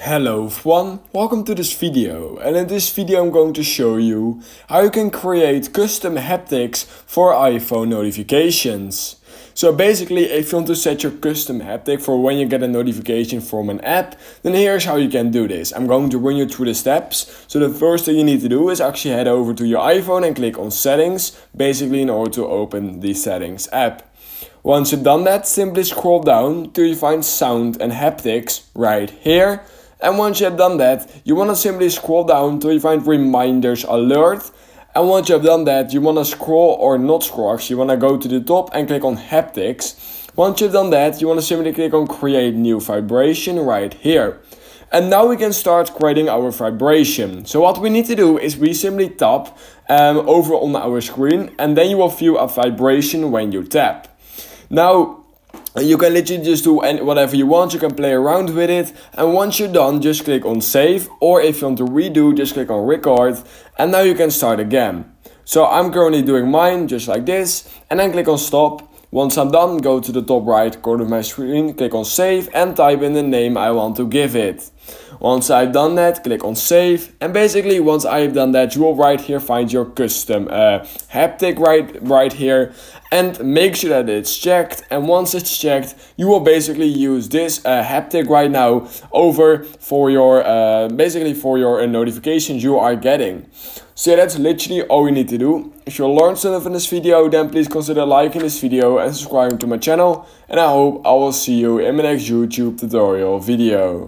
Hello everyone, welcome to this video, and in this video I'm going to show you how you can create custom haptics for iPhone notifications. So basically, if you want to set your custom haptic for when you get a notification from an app, then here's how you can do this. I'm going to run you through the steps. So the first thing you need to do is actually head over to your iPhone and click on settings, basically in order to open the settings app. Once you've done that, simply scroll down till you find sound and haptics right here. And once you have done that, you want to simply scroll down till you find reminders alert. And once you have done that, you want to scroll or not scroll, actually you want to go to the top and click on haptics. Once you've done that, you want to simply click on create new vibration right here. And now we can start creating our vibration. So what we need to do is we simply tap over on our screen, and then you will feel a vibration when you tap. Now, you can literally just do whatever you want, you can play around with it, and once you're done, just click on save, or if you want to redo, just click on record, and now you can start again. So I'm currently doing mine just like this, and then click on stop. Once I'm done, go to the top right corner of my screen, click on save, and type in the name I want to give it. Once I've done that, click on save, and basically once I've done that, you will right here find your custom haptic right here, and make sure that it's checked. And once it's checked, you will basically use this haptic right now over for your basically for your notifications you are getting. So yeah, that's literally all you need to do. If you learned something from this video, then please consider liking this video and subscribing to my channel, and I hope I will see you in my next YouTube tutorial video.